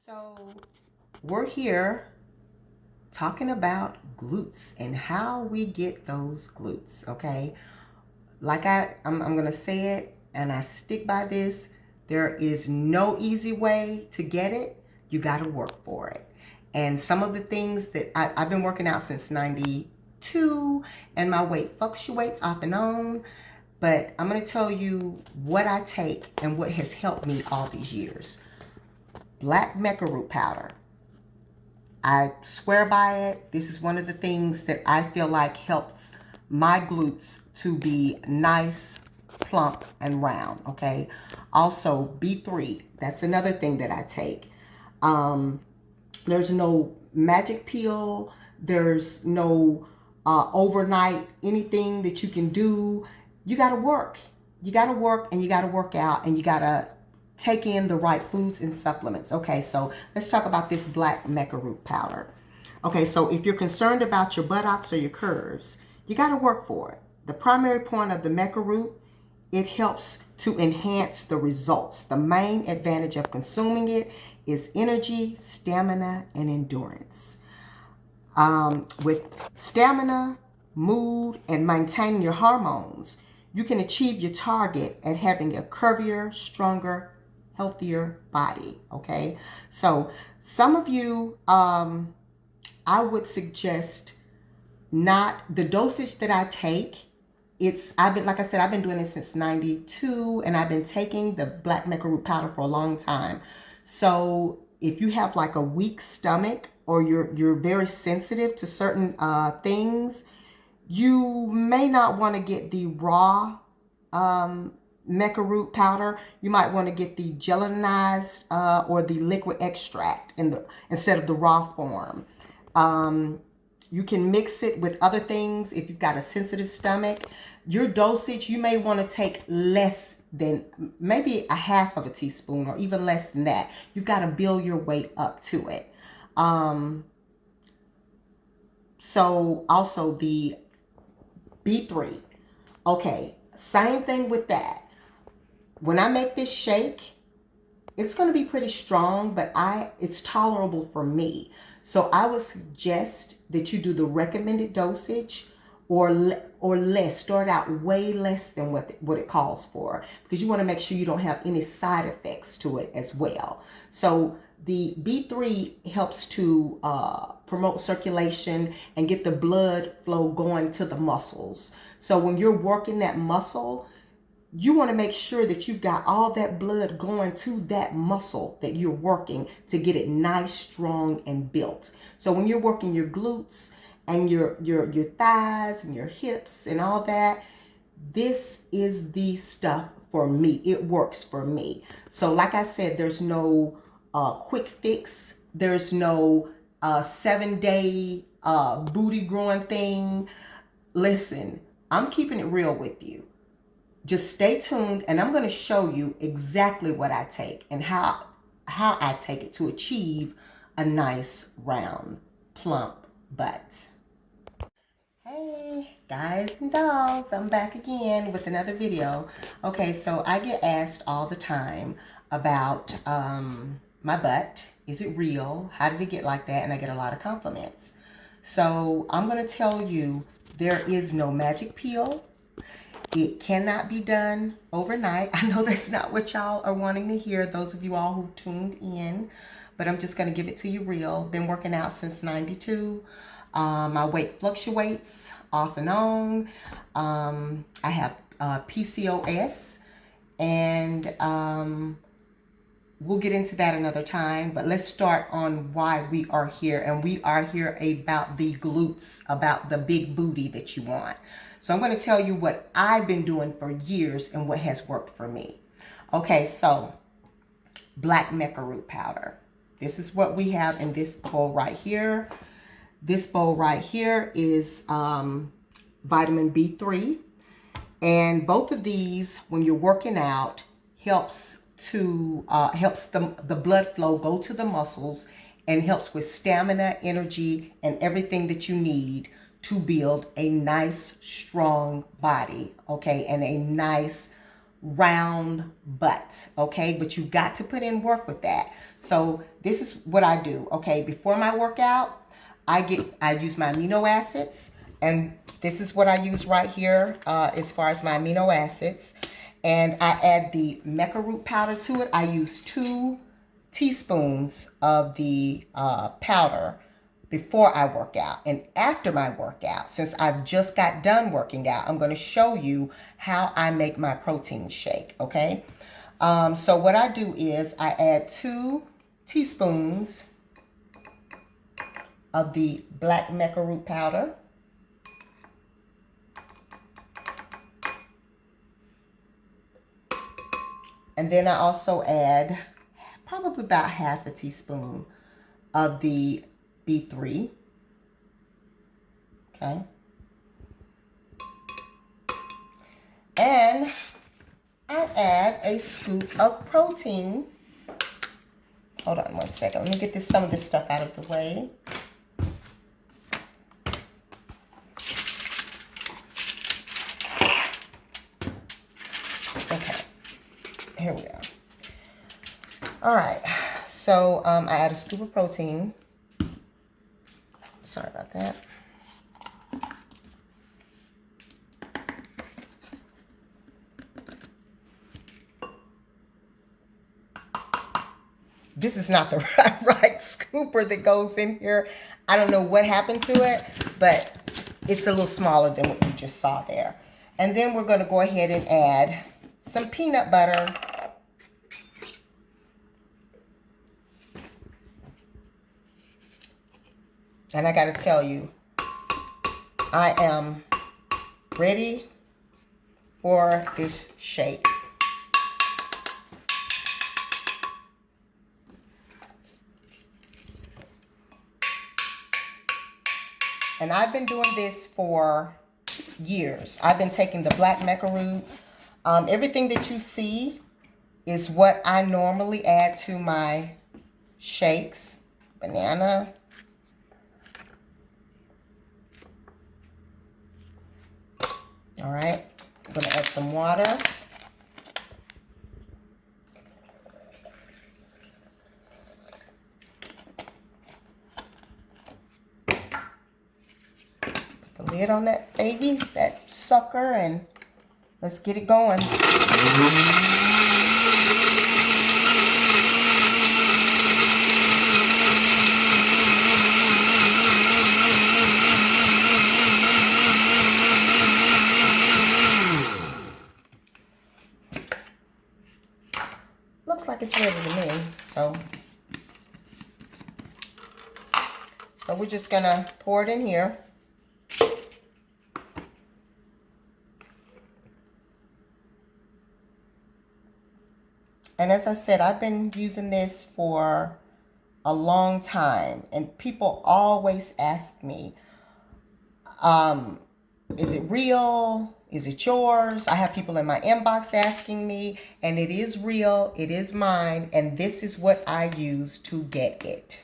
So we're here talking about glutes and how we get those glutes, okay? Like I'm going to say it and I stick by this. There is no easy way to get it. You got to work for it. And some of the things that I've been working out since 92 and my weight fluctuates off and on. But I'm going to tell you what I take and what has helped me all these years. Black Macaroon powder. I swear by it. This is one of the things that I feel like helps my glutes to be nice, plump, and round, okay? Also, B3. That's another thing that I take. There's no magic pill. There's no overnight anything that you can do. You got to work. You got to work and you got to work out and you got to take in the right foods and supplements. Okay, so let's talk about this black macaroon powder. Okay, so if you're concerned about your buttocks or your curves, you got to work for it. The primary point of the macaroon, it helps to enhance the results. The main advantage of consuming it is energy, stamina, and endurance. With stamina, mood, and maintaining your hormones, you can achieve your target at having a curvier, stronger, healthier body, okay? So some of you, I would suggest not the dosage that I take. I've been, like I said, I've been doing it since 92 and I've been taking the black macaroon powder for a long time. So if you have like a weak stomach or you're very sensitive to certain things, you may not want to get the raw macaroon powder. You might want to get the gelatinized or the liquid extract instead of the raw form. You can mix it with other things if you've got a sensitive stomach. Your dosage, you may want to take less than maybe a half of a teaspoon or even less than that. You've got to build your way up to it. So also the B3. Okay, same thing with that. When I make this shake, it's going to be pretty strong, but it's tolerable for me. So I would suggest that you do the recommended dosage or less. Start out way less than what it calls for because you want to make sure you don't have any side effects to it as well. So the B3 helps to promote circulation and get the blood flow going to the muscles. So when you're working that muscle, you want to make sure that you've got all that blood going to that muscle that you're working to get it nice, strong, and built. So when you're working your glutes and your thighs and your hips and all that, this is the stuff for me. It works for me. So like I said, there's no quick fix. There's no 7-day booty growing thing. Listen, I'm keeping it real with you. Just stay tuned and I'm going to show you exactly what I take and how I take it to achieve a nice round plump butt. Hey guys and dolls, I'm back again with another video. Okay, so I get asked all the time about my butt. Is it real? How did it get like that? And I get a lot of compliments. So I'm going to tell you there is no magic pill. It cannot be done overnight. I know that's not what y'all are wanting to hear, those of you all who tuned in, but I'm just going to give it to you real. Been working out since 92. My weight fluctuates off and on. I have PCOS, and we'll get into that another time, but let's start on why we are here. And we are here about the glutes, about the big booty that you want. So I'm going to tell you what I've been doing for years and what has worked for me. Okay, so black macaroon powder. This is what we have in this bowl right here. This bowl right here is vitamin B3. And both of these, when you're working out, helps the blood flow go to the muscles and helps with stamina, energy, and everything that you need to build a nice, strong body, okay, and a nice, round butt, okay? But you've got to put in work with that. So this is what I do, okay? Before my workout, I use my amino acids, and this is what I use right here as far as my amino acids. And I add the Macaroon powder to it. I use 2 teaspoons of the powder before I work out. And after my workout, since I've just got done working out, I'm going to show you how I make my protein shake, okay? So what I do is I add 2 teaspoons of the black Macaroon powder. And then I also add probably about half a teaspoon of the B3. Okay. And I add a scoop of protein. Hold on one second. Let me get some of this stuff out of the way. Okay. Here we go. All right. So I add a scoop of protein. Sorry about that. This is not the right scooper that goes in here. I don't know what happened to it, but it's a little smaller than what you just saw there. And then we're going to go ahead and add some peanut butter. And I got to tell you, I am ready for this shake. And I've been doing this for years. I've been taking the black macaroon. Everything that you see is what I normally add to my shakes. Banana. All right. I'm going to add some water. Lid on that baby, that sucker, and let's get it going. Looks like it's ready to me, so we're just gonna pour it in here. And as I said, I've been using this for a long time, and people always ask me, is it real? Is it yours? I have people in my inbox asking me, and it is real. It is mine, and this is what I use to get it.